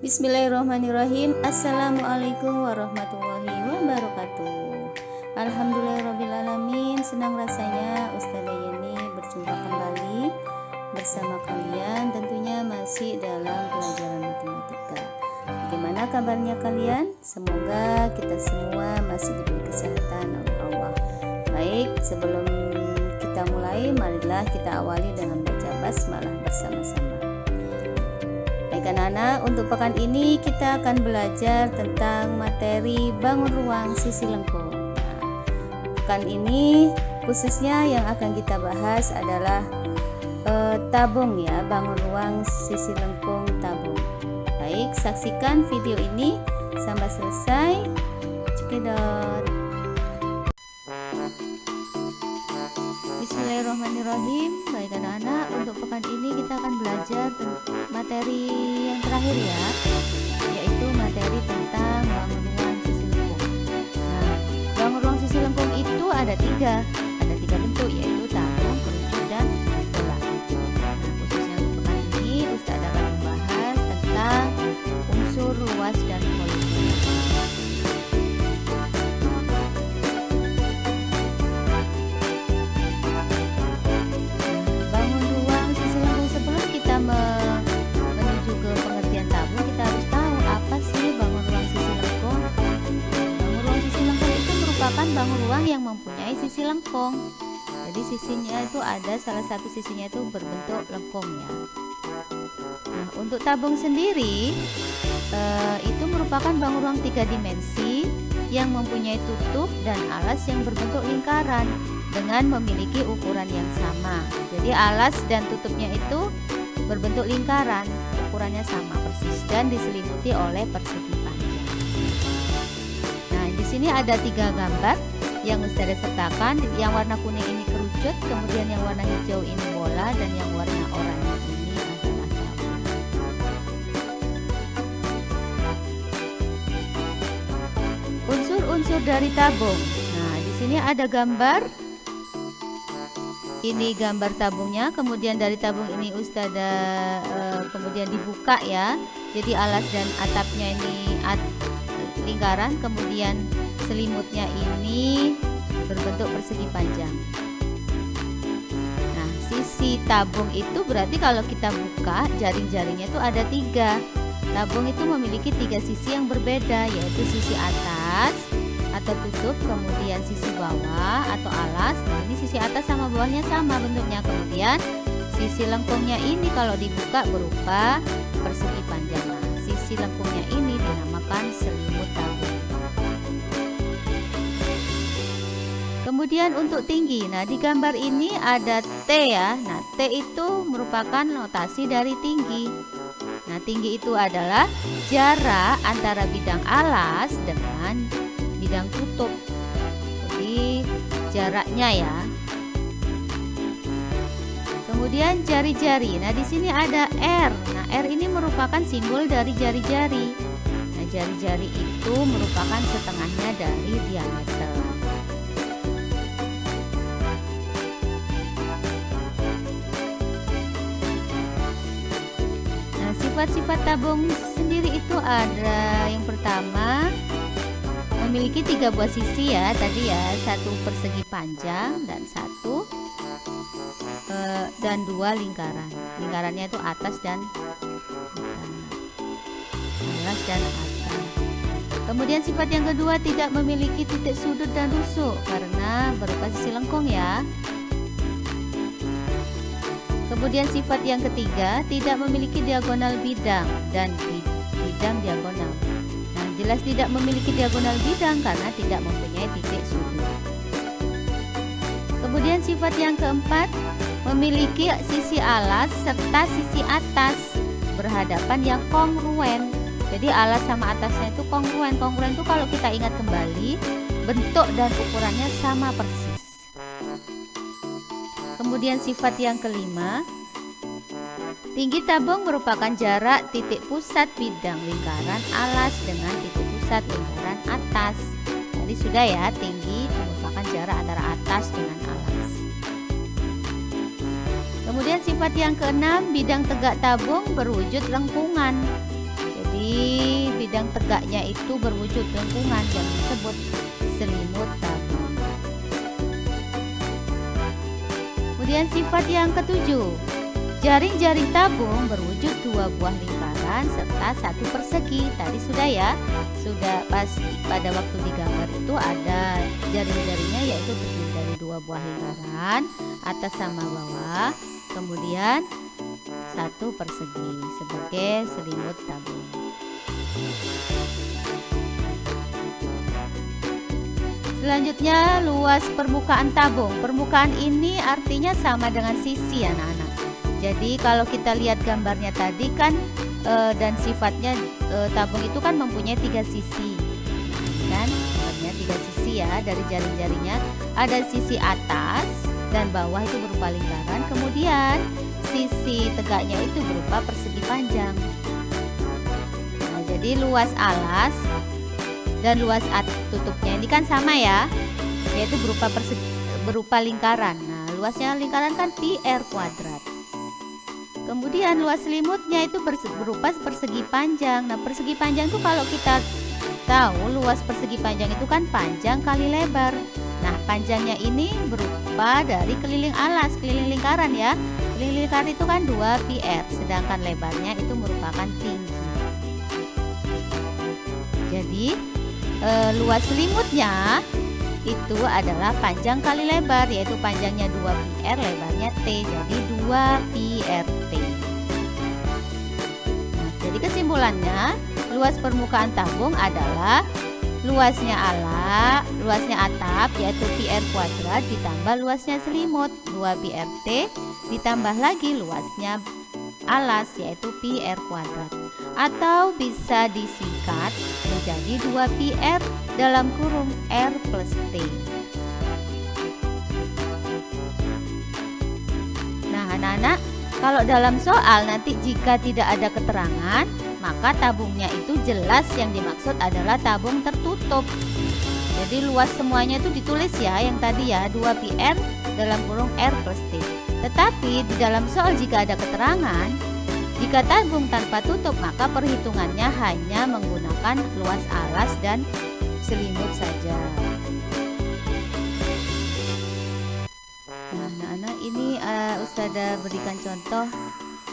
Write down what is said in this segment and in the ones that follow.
Bismillahirrahmanirrahim. Assalamualaikum warahmatullahi wabarakatuh. Alhamdulillahirrabbilalamin. Senang rasanya Ustazah Yeni berjumpa kembali bersama kalian, tentunya masih dalam pelajaran matematika. Bagaimana kabarnya kalian? Semoga kita semua masih diberi kesehatan oleh Allah. Baik, sebelum kita mulai, marilah kita awali dengan baca basmalah bersama-sama. Baik anak-anak, untuk pekan ini kita akan belajar tentang materi bangun ruang sisi lengkung. Pekan ini khususnya yang akan kita bahas adalah tabung ya, bangun ruang sisi lengkung tabung. Baik, saksikan video ini sampai selesai. Cekidot. Bismillahirrahmanirrahim. Baik anak-anak, untuk pekan ini kita akan belajar materi yang terakhir ya, yaitu materi tentang bangun ruang sisi lengkung. Nah, bangun ruang sisi lengkung itu ada tiga bentuk, yaitu tabung, kerucut, dan bola. Nah, khususnya untuk pekan ini Ustaz akan membahas tentang unsur ruas dan volume. Menuju ke pengertian tabung, kita harus tahu apa sih bangun ruang sisi lengkung. Bangun ruang sisi lengkung itu merupakan bangun ruang yang mempunyai sisi lengkung. Jadi sisinya itu ada, salah satu sisinya itu berbentuk lengkung ya. Nah, untuk tabung sendiri itu merupakan bangun ruang 3 dimensi yang mempunyai tutup dan alas yang berbentuk lingkaran dengan memiliki ukuran yang sama. Jadi alas dan tutupnya itu berbentuk lingkaran, ukurannya sama persis dan diselimuti oleh persegi panjang. Nah, di sini ada 3 gambar yang Ustazah sertakan. Yang warna kuning ini kerucut, kemudian yang warna hijau ini bola, dan yang warna oranye ini adalah tabung. Unsur-unsur dari tabung. Nah, di sini ada gambar. Ini gambar tabungnya, kemudian dari tabung ini Ustazah kemudian dibuka ya. Jadi alas dan atapnya ini lingkaran, kemudian selimutnya ini berbentuk persegi panjang. Nah, sisi tabung itu berarti kalau kita buka jaring-jaringnya itu ada 3. Tabung itu memiliki 3 sisi yang berbeda, yaitu sisi atas atau tutup, kemudian sisi bawah atau alas. Nah, ini sisi atas sama bawahnya sama bentuknya. Kemudian sisi lengkungnya ini kalau dibuka berupa persegi panjang. Nah, sisi lengkungnya ini dinamakan selimut tabung. Kemudian untuk tinggi, nah di gambar ini ada T ya. Nah, T itu merupakan notasi dari tinggi. Nah, tinggi itu adalah jarak antara bidang alas dengan bidang tutup. Jadi jaraknya ya. Kemudian jari-jari. Nah, di sini ada R. Nah, R ini merupakan simbol dari jari-jari. Nah, jari-jari itu merupakan setengahnya dari diameter. Nah, sifat-sifat tabung sendiri itu ada yang pertama, memiliki 3 buah sisi ya tadi ya, 1 persegi panjang dan 2 lingkaran. Lingkarannya itu atas dan atas dan atas. Kemudian sifat yang kedua, tidak memiliki titik sudut dan rusuk karena berupa sisi lengkung ya. Kemudian sifat yang ketiga, tidak memiliki diagonal bidang dan bidang diagonal. Jelas tidak memiliki diagonal bidang karena tidak mempunyai titik sudut. Kemudian sifat yang keempat, memiliki sisi alas serta sisi atas berhadapan yang kongruen. Jadi alas sama atasnya itu kongruen. Kongruen itu kalau kita ingat kembali, bentuk dan ukurannya sama persis. Kemudian sifat yang kelima, tinggi tabung merupakan jarak titik pusat bidang lingkaran alas dengan titik pusat lingkaran atas. Tadi sudah ya, tinggi merupakan jarak antara atas dengan alas. Kemudian sifat yang keenam, bidang tegak tabung berwujud lengkungan. Jadi yang tegaknya itu berwujud lengkungan yang disebut selimut tabung. Kemudian sifat yang ketujuh, jaring-jaring tabung berwujud 2 buah lingkaran serta 1 persegi. Tadi sudah ya, sudah pas pada waktu digambar itu ada jaring-jaringnya, yaitu terdiri dari 2 buah lingkaran atas sama bawah, kemudian 1 persegi sebagai selimut tabung. Selanjutnya, luas permukaan tabung. Permukaan ini artinya sama dengan sisi, anak-anak. Jadi kalau kita lihat gambarnya tadi kan dan sifatnya tabung itu kan mempunyai 3 sisi, kan? Gambarnya 3 sisi ya dari jaring-jaringnya. Ada sisi atas dan bawah itu berupa lingkaran. Kemudian sisi tegaknya itu berupa persegi panjang. Nah, jadi luas alas dan luas tutupnya ini kan sama ya, yaitu berupa lingkaran. Nah, luasnya lingkaran kan pi r kuadrat. Kemudian luas selimutnya itu berupa persegi panjang. Nah, persegi panjang itu kalau kita tahu luas persegi panjang itu kan panjang kali lebar. Nah, panjangnya ini berupa dari keliling alas, keliling lingkaran ya. Keliling lingkaran itu kan 2 pi r, sedangkan lebarnya itu merupakan tinggi. Jadi luas selimutnya itu adalah panjang kali lebar, yaitu panjangnya 2 pi r, lebarnya t, jadi 2 pi r t. Nah, jadi kesimpulannya, luas permukaan tabung adalah luasnya atap yaitu pi r kuadrat ditambah luasnya selimut 2 pi r t ditambah lagi luasnya alas yaitu pi r kuadrat, atau bisa disingkat menjadi 2 pi r dalam kurung r plus t. Nah, anak-anak, kalau dalam soal nanti jika tidak ada keterangan, maka tabungnya itu jelas yang dimaksud adalah tabung tertutup. Jadi luas semuanya itu ditulis ya, yang tadi ya 2 pi r dalam kurung r plus t. Tetapi di dalam soal jika ada keterangan, jika tabung tanpa tutup, maka perhitungannya hanya menggunakan luas alas dan selimut saja. Nah, anak-anak, ini Ustazah berikan contoh.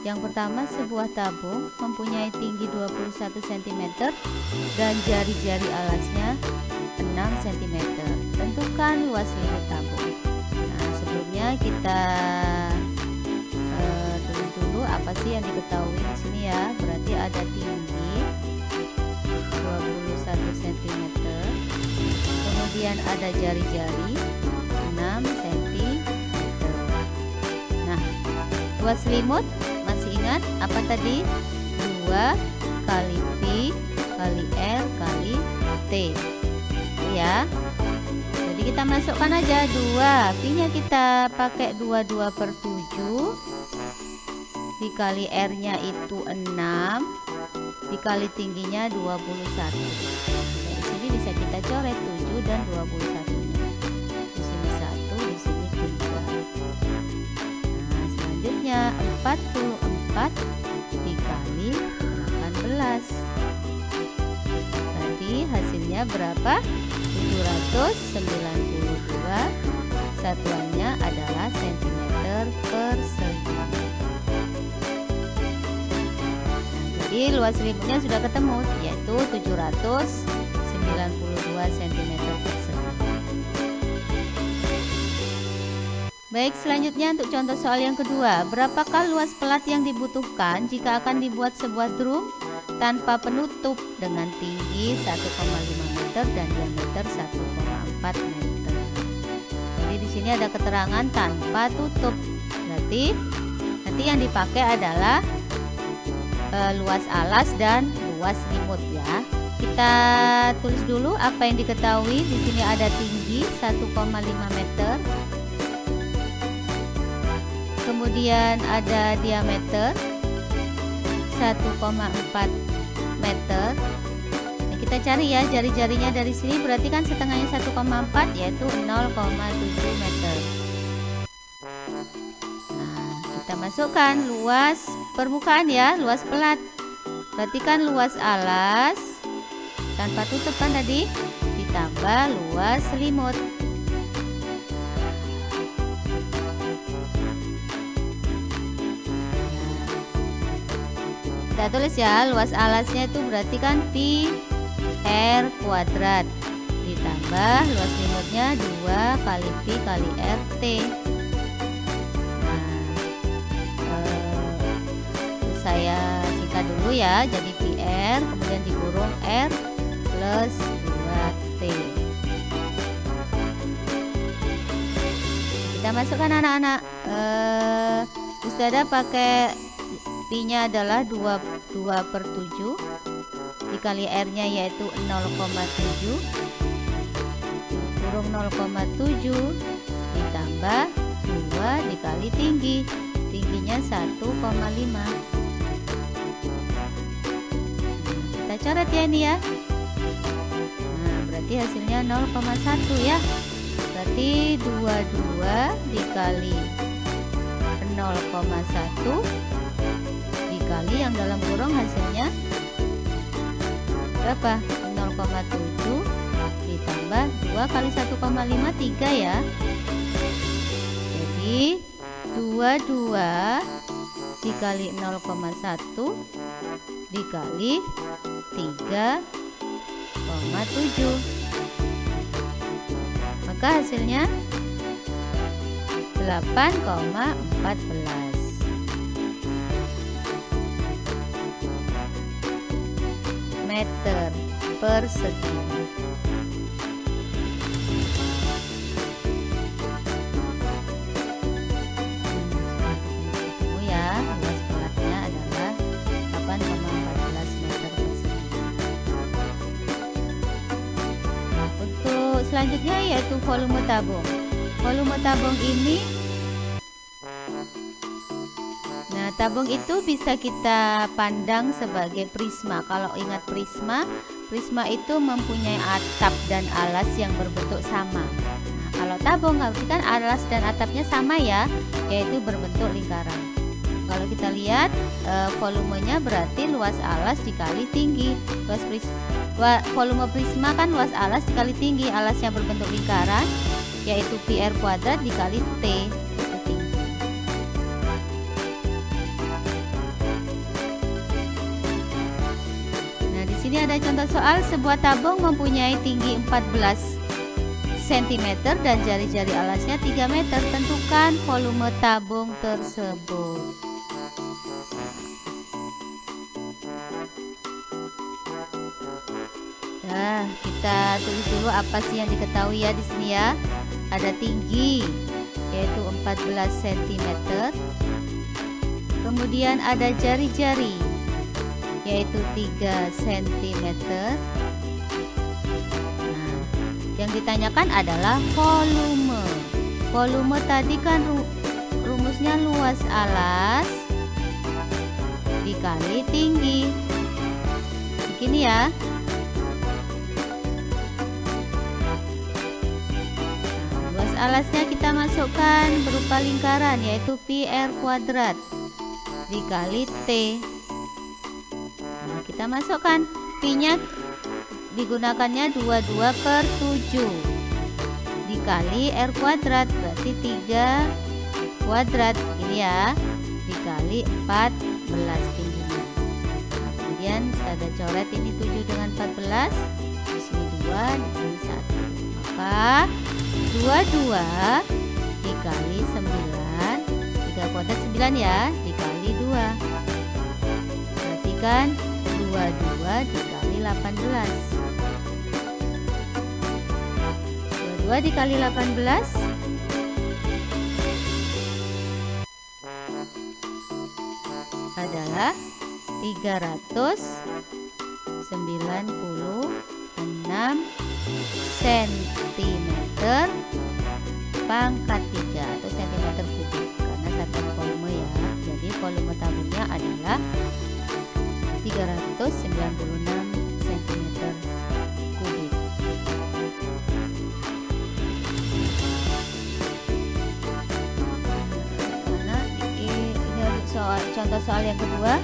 Yang pertama, sebuah tabung mempunyai tinggi 21 cm dan jari-jari alasnya 6 cm. Tentukan luas selimut tabung. Nah, sebelumnya kita tulis dulu apa sih yang diketahui di sini ya. Berarti ada tinggi 21 cm, kemudian ada jari-jari 6 cm. Nah, luas selimut masih ingat apa tadi? 2 kali pi kali r kali t ya. Jadi kita masukkan aja 2, pi nya kita pakai 22 per 7 dikali r nya itu 6 dikali tingginya 21. Dari sini bisa kita coret 7 dan 21 nya. Di sini 1, di sini 3. Nah, selanjutnya 44 dikali 18. Tadi hasilnya berapa? 792. Satuannya adalah cm persegi. Jadi luas selimutnya sudah ketemu, yaitu 792 cm persegi. Baik, selanjutnya untuk contoh soal yang kedua. Berapakah luas pelat yang dibutuhkan jika akan dibuat sebuah drum tanpa penutup dengan tinggi 1,5 meter dan diameter 1,4 meter? Jadi di sini ada keterangan tanpa tutup. Berarti nanti yang dipakai adalah luas alas dan luas selimut ya. Kita tulis dulu apa yang diketahui. Di sini ada tinggi 1,5 meter. Kemudian ada diameter 1,4 meter. Nah, kita cari ya jari-jarinya dari sini, berarti kan setengahnya 1,4 yaitu 0,7 meter. Nah, kita masukkan luas permukaan ya, luas pelat. Berarti kan luas alas tanpa tutup kan tadi, ditambah luas selimut. Kita tulis ya, luas alasnya itu berarti kan pi r kuadrat ditambah luas selimutnya 2 kali pi kali rt. Saya singkat dulu ya, jadi pi r kemudian dikurung r plus 2t. Kita masukkan anak-anak. Ustazah pakai pi-nya adalah 2/7 dikali r-nya yaitu 0,7 kurung 0,7 ditambah 2 dikali tingginya 1,5. Kita coret ya ini ya. Nah, berarti hasilnya 0,1 ya. Berarti 22 dikali 0,1 dikali yang dalam kurung hasilnya berapa? 0,7 ditambah 2 kali 1,5 3 ya. Jadi 22 dikali 0,1 dikali 3,7, maka hasilnya 8,14 meter persegi. Ketemu ya, luas pelatnya adalah 8,14 meter persegi. Untuk selanjutnya yaitu volume tabung. Volume tabung ini, nah tabung itu bisa kita pandang sebagai prisma. Kalau ingat prisma itu mempunyai atap dan alas yang berbentuk sama. Nah, kalau tabung kan alas dan atapnya sama ya, yaitu berbentuk lingkaran. Kalau kita lihat volumenya berarti luas alas dikali tinggi. Volume prisma kan luas alas dikali tinggi, alasnya berbentuk lingkaran yaitu pi r kuadrat dikali t. Ini ada contoh soal, sebuah tabung mempunyai tinggi 14 cm dan jari-jari alasnya 3 meter. Tentukan volume tabung tersebut. Nah, kita tulis dulu apa sih yang diketahui ya di sini ya. Ada tinggi yaitu 14 cm. Kemudian ada jari-jari yaitu 3 cm. Nah, yang ditanyakan adalah volume. Volume tadi kan rumusnya luas alas dikali tinggi. Begini ya. Nah, luas alasnya kita masukkan berupa lingkaran yaitu pi r kuadrat dikali t. Kita masukkan pi-nya digunakannya 22/7 dikali r kuadrat berarti 3 kuadrat ini ya, dikali 14 tingginya. Nah, kemudian ada coret ini 7 dengan 14, di sini 2, di sini 1. Maka 22 dikali 9, 3 kuadrat 9 ya, dikali 2. Perhatikan 22 dikali 18. 22 dikali 18 adalah 396 cm pangkat 3 atau cm kubik karena satuan volume ya. Jadi volume tabungnya adalah 396 cm kubik. Ini contoh soal yang kedua.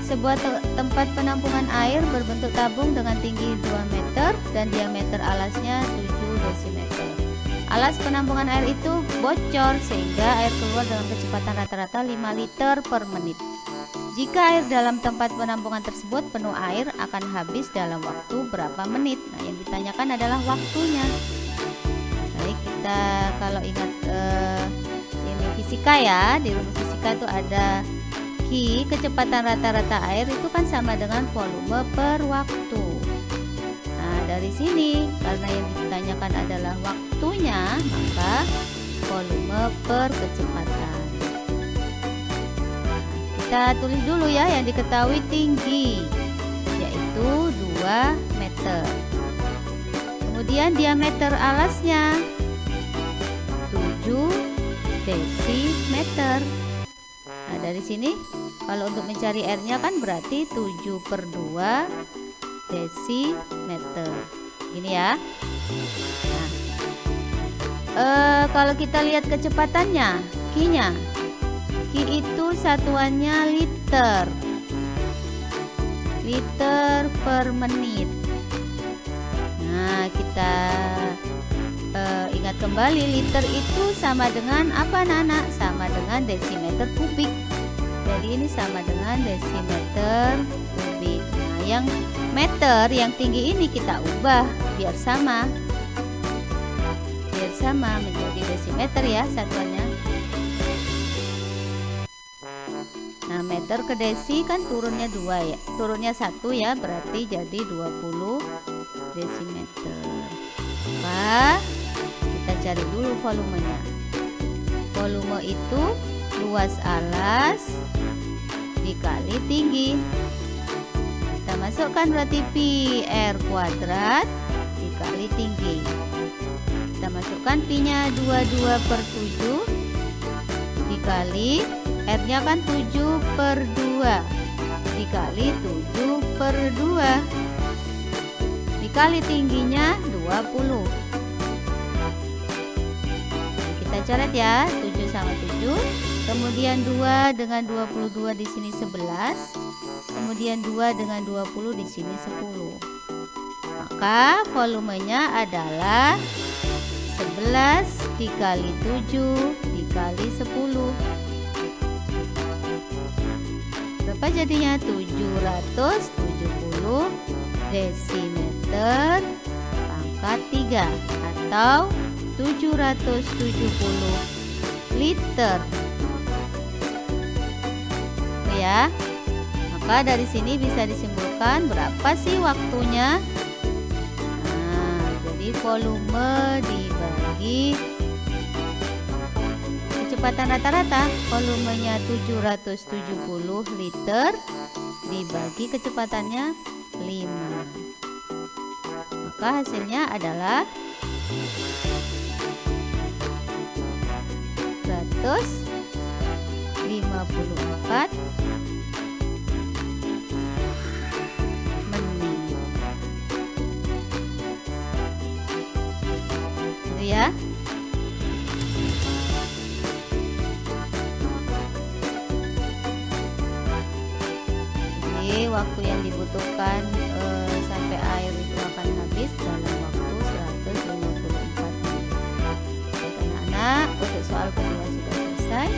Sebuah tempat penampungan air berbentuk tabung dengan tinggi 2 meter dan diameter alasnya 7 desimeter. Alas penampungan air itu bocor sehingga air keluar dengan kecepatan rata-rata 5 liter per menit. Jika air dalam tempat penampungan tersebut penuh air akan habis dalam waktu berapa menit? Nah, yang ditanyakan adalah waktunya. Baik, kita kalau ingat ini fisika ya, di rumus fisika itu ada Q, kecepatan rata-rata air itu kan sama dengan volume per waktu. Nah, dari sini karena yang ditanyakan adalah waktunya, maka volume per kecepatan. Kita tulis dulu ya yang diketahui tinggi, yaitu 2 meter. Kemudian diameter alasnya 7 desimeter. Nah, dari sini kalau untuk mencari R-nya kan berarti 7/2 desimeter. Gini ya. Nah, kalau kita lihat kecepatannya, Q-nya. Q itu satuannya liter. Liter per menit. Nah, kita ingat kembali, liter itu sama dengan apa anak-anak? Sama dengan desimeter kubik. Jadi ini sama dengan desimeter kubik. Nah, yang meter yang tinggi ini kita ubah biar sama. Biar sama menjadi desimeter ya satuannya. Nah, meter ke desi kan turunnya 2 ya. Turunnya 1 ya, berarti jadi 20 desimeter. Maka kita cari dulu volumenya. Volume itu luas alas dikali tinggi. Kita masukkan berarti pi R kuadrat dikali tinggi. Kita masukkan pi-nya 22/7 dikali R-nya kan 7/2 dikali 7/2 dikali tingginya 20. Kita coret ya, 7 sama 7. Kemudian 2 dengan 22 di sini 11. Kemudian 2 dengan 20 di sini 10. Maka volumenya adalah 11 dikali 7 dikali 10. Berapa jadinya? 770 desimeter pangkat 3 atau 770 liter. Ya. Maka dari sini bisa disimpulkan berapa sih waktunya? Nah, jadi volume dibagi kecepatan rata-rata, volumenya 770 liter dibagi kecepatannya 5. Maka hasilnya adalah 154 menit. Itu ya. Jadi waktu yang dibutuhkan sampai air itu akan habis dalam waktu 154 menit. Baik anak-anak, untuk soal kedua sudah selesai.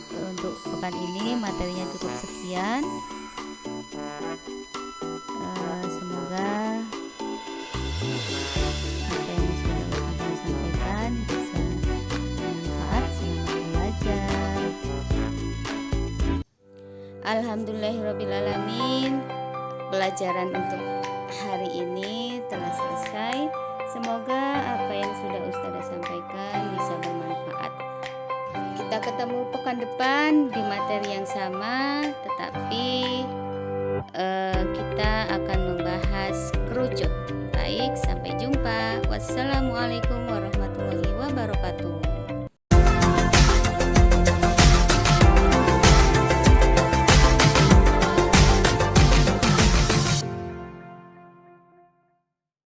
Untuk pekan ini materinya cukup sekian. Semoga apa yang sudah saya sampaikan bisa bermanfaat. Selamat belajar. Alhamdulillahirrabbilalamin. Pelajaran untuk hari ini telah selesai. Semoga apa yang sudah Ustazah sampaikan bisa bermanfaat. Kita ketemu pekan depan di materi yang sama, tetapi kita akan membahas kerucut. Baik, sampai jumpa. Wassalamualaikum warahmatullahi wabarakatuh.